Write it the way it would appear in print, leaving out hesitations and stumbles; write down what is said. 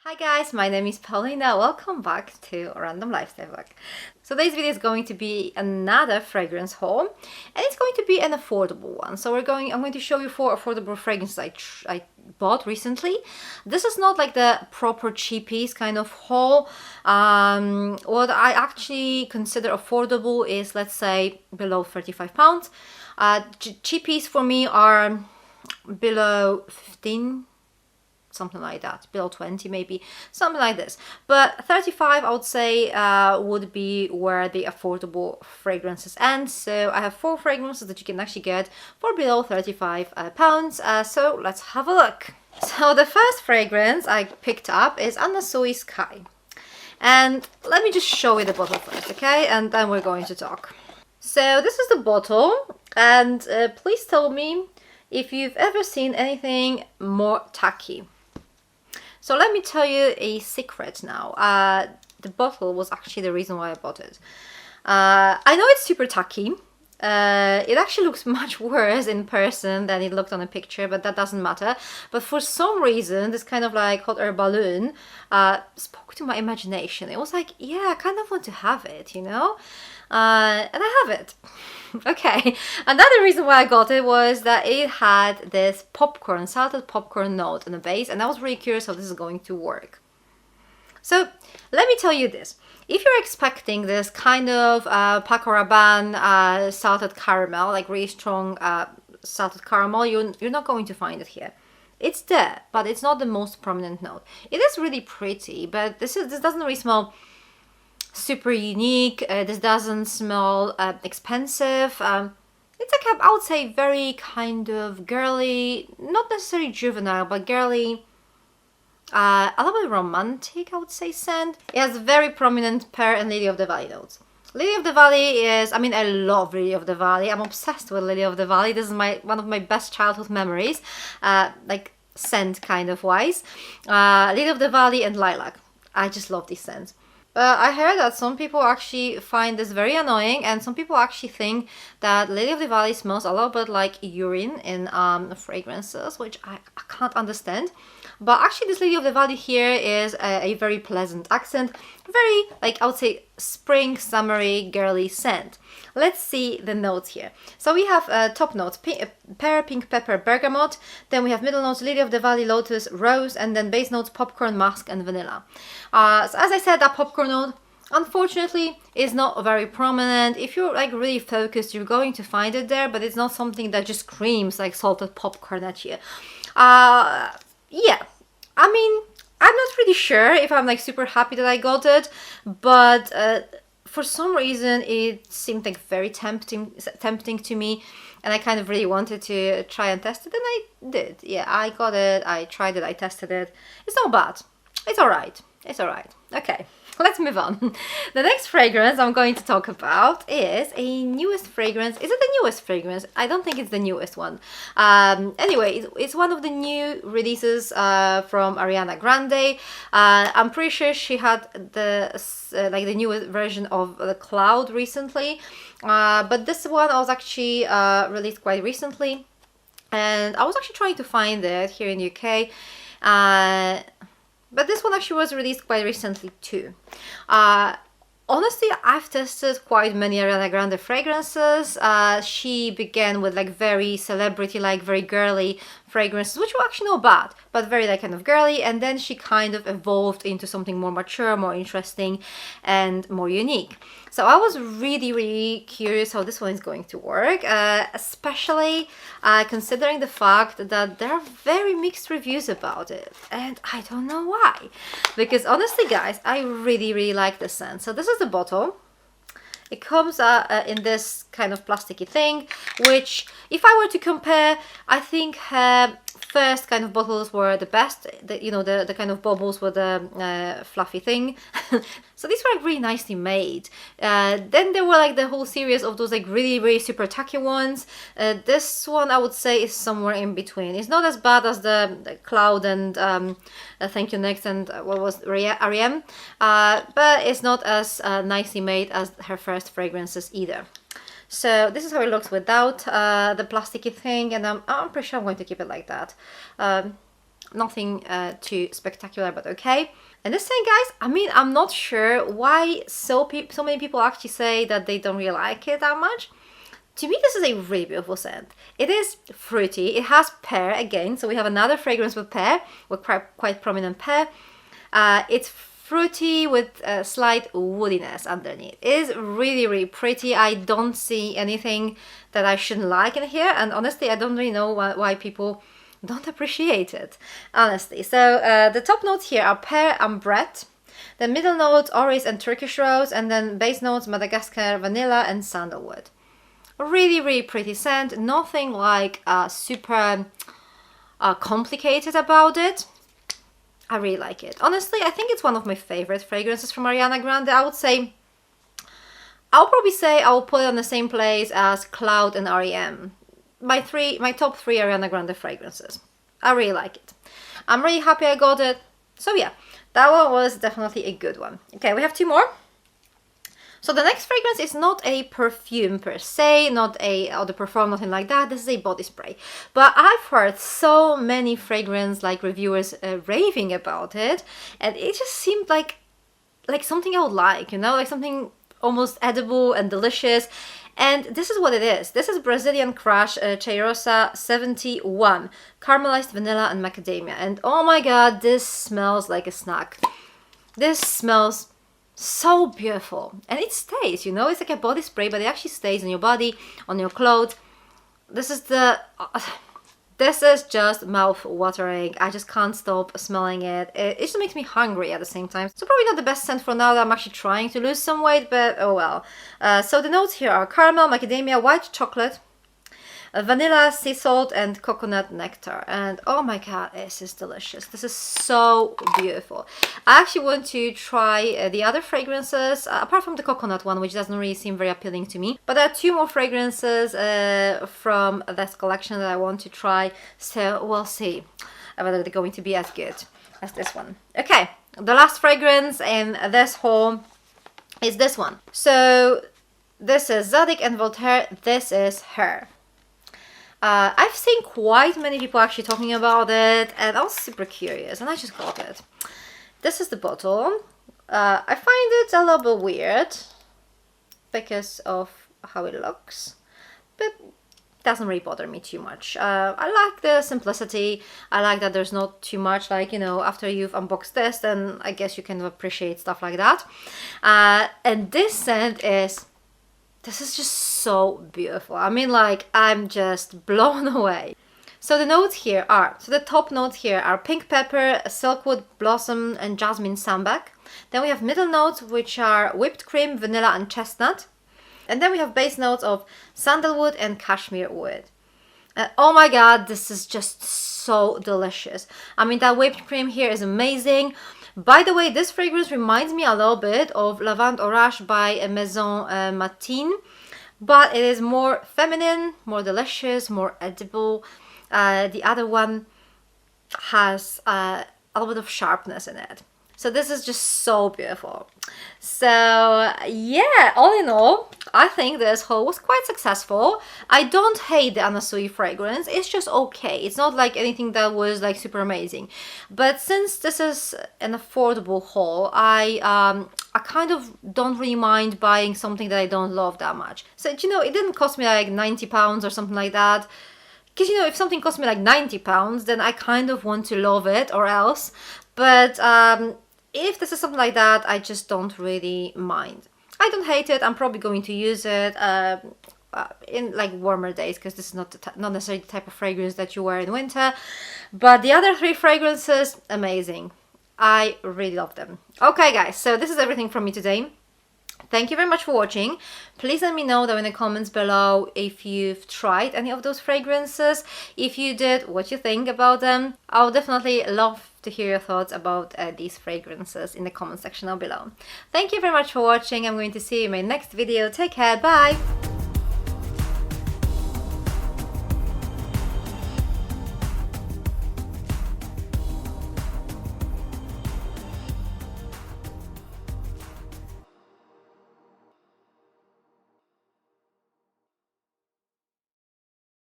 Hi guys, my name is Paulina. Welcome back to Random Lifestyle Vlog. So today's video is going to be another fragrance haul, and it's going to be an affordable one. So I'm going to show you 4 affordable fragrances I bought recently. This is not like the proper cheapies kind of haul. What I actually consider affordable is, let's say, below £35. Cheapies for me are below 15, something like that, below 20 maybe, something like this. But 35 I would say would be where the affordable fragrances end. So I have 4 fragrances that you can actually get for below 35 pounds. So let's have a look. So the first fragrance I picked up is Anna Sui Sky, and let me just show you the bottle first, okay, and then we're going to talk. So this is the bottle, and please tell me if you've ever seen anything more tacky. So let me tell you a secret now. The bottle was actually the reason why I bought it. I know it's super tacky. It actually looks much worse in person than it looked on a picture, but that doesn't matter. But for some reason, this kind of like hot air balloon spoke to my imagination. It was like, yeah, I kind of want to have it, you know? And I have it. Okay, another reason why I got it was that it had this popcorn, salted popcorn note on the base, and I was really curious how this is going to work. So let me tell you this. If you're expecting this kind of Paco Rabanne salted caramel, like really strong salted caramel, you're not going to find it here. It's there, but it's not the most prominent note. It is really pretty, but this doesn't really smell super unique. This doesn't smell expensive. It's like I would say very kind of girly, not necessarily juvenile, but girly, a little bit romantic, I would say, scent. It has very prominent pear and Lily of the Valley notes. Lily of the Valley is, I mean, I love Lily of the Valley. I'm obsessed with Lily of the Valley. This is one of my best childhood memories, like scent kind of wise. Lily of the Valley and Lilac. I just love these scents. I heard that some people actually find this very annoying, and some people actually think that Lily of the Valley smells a little bit like urine in fragrances, which I can't understand. But actually this Lily of the Valley here is a very pleasant accent, very, like, I would say, spring, summery, girly scent. Let's see the notes here. So we have top notes, pear, pink pepper, bergamot. Then we have middle notes, Lily of the Valley, lotus, rose, and then base notes, popcorn, musk, and vanilla. So as I said, that popcorn note, unfortunately, is not very prominent. If you're like really focused, you're going to find it there, but it's not something that just screams like salted popcorn at you. Yeah, I mean, I'm not really sure if I'm like super happy that I got it, but for some reason it seemed like very tempting to me, and I kind of really wanted to try and test it, and I did. Yeah, I got it, I tried it, I tested it. It's not bad. It's alright. It's alright. Okay, let's move on. The next fragrance I'm going to talk about is a newest fragrance. Is it the newest fragrance? I don't think it's the newest one. Anyway, it's one of the new releases from Ariana Grande. I'm pretty sure she had the like the newest version of the Cloud recently, but this one was actually released quite recently, and I was actually trying to find it here in the UK. But this one actually was released quite recently too. Honestly, I've tested quite many Ariana Grande fragrances. She began with like very celebrity-like, very girly fragrances, which were actually not bad, but very like kind of girly, and then she kind of evolved into something more mature, more interesting, and more unique. So I was really curious how this one is going to work, especially considering the fact that there are very mixed reviews about it, and I don't know why. Because honestly, guys, I really like the scent. So this is the bottle. It comes in this kind of plasticky thing, which, if I were to compare, I think her first kind of bottles were the best. The kind of bubbles with the fluffy thing. So these were like really nicely made. Then there were like the whole series of those like really super tacky ones. This one I would say is somewhere in between. It's not as bad as the Cloud and Thank You Next and what was R.E.M. But it's not as nicely made as her first fragrances either. So this is how it looks without the plasticky thing, and I'm pretty sure I'm going to keep it like that. Nothing too spectacular, but okay. And this thing, guys, I mean, I'm not sure why so many people actually say that they don't really like it that much. To me, this is a really beautiful scent. It is fruity. It has pear again, so we have another fragrance with pear, with quite prominent pear. It's fruity with a slight woodiness underneath. It is really, really pretty. I don't see anything that I shouldn't like in here, and honestly, I don't really know why people don't appreciate it, honestly. So the top notes here are pear and bread. The middle notes, orris and Turkish rose, and then base notes, Madagascar, vanilla, and sandalwood. Really, really pretty scent. Nothing like super complicated about it. I really like it. Honestly, I think it's one of my favorite fragrances from Ariana Grande. I would say, I'll probably say I will put it on the same place as Cloud and R.E.M. My top 3 Ariana Grande fragrances. I really like it. I'm really happy I got it. So yeah, that one was definitely a good one. Okay, we have 2 more. So the next fragrance is not a perfume per se, not a eau de parfum, nothing like that. This is a body spray. But I've heard so many fragrance reviewers raving about it, and it just seemed like something I would like, you know, like something almost edible and delicious. And this is what it is. This is Brazilian Crush Cheirosa 71, caramelized vanilla and macadamia. And oh my god, this smells like a snack. This smells so beautiful, and it stays, you know, it's like a body spray, but it actually stays on your body, on your clothes. This is just mouth watering. I just can't stop smelling it. It just makes me hungry at the same time. So probably not the best scent for now that I'm actually trying to lose some weight, but oh well. So the notes here are caramel, macadamia, white chocolate, vanilla, sea salt, and coconut nectar. And oh my god, this is delicious. This is so beautiful. I actually want to try the other fragrances, apart from the coconut one, which doesn't really seem very appealing to me. But there are 2 more fragrances from this collection that I want to try, so we'll see whether they're going to be as good as this one. Okay, the last fragrance in this haul is this one. So this is Zadig and Voltaire. This is Her. I've seen quite many people actually talking about it, and I was super curious, and I just got it. This is the bottle. I find it a little bit weird because of how it looks, but it doesn't really bother me too much. I like the simplicity. I like that there's not too much, like, you know, after you've unboxed this, then I guess you can appreciate stuff like that. And this scent is... This is just so beautiful. I mean, like, I'm just blown away. So the notes here are, the top notes here are pink pepper, silkwood blossom, and jasmine sambac. Then we have middle notes, which are whipped cream, vanilla, and chestnut. And then we have base notes of sandalwood and cashmere wood. And oh my god, this is just so delicious. I mean, that whipped cream here is amazing. By the way, this fragrance reminds me a little bit of Lavande Orage by Maison Martin, but it is more feminine, more delicious, more edible. The other one has a little bit of sharpness in it. So this is just so beautiful. So yeah, all in all, I think this haul was quite successful. I don't hate the Anna Sui fragrance. It's just okay. It's not like anything that was like super amazing. But since this is an affordable haul, I kind of don't really mind buying something that I don't love that much. So, you know, it didn't cost me like £90 or something like that. Because, you know, if something costs me like £90, then I kind of want to love it or else. But if this is something like that, I just don't really mind. I don't hate it. I'm probably going to use it in like warmer days, because this is not necessarily the type of fragrance that you wear in winter. But the other 3 fragrances, amazing. I really love them. Okay guys, so this is everything from me today. Thank you very much for watching. Please let me know down in the comments below if you've tried any of those fragrances. If you did, what you think about them. I would definitely love to hear your thoughts about these fragrances in the comment section down below. Thank you very much for watching. I'm going to see you in my next video. Take care. Bye.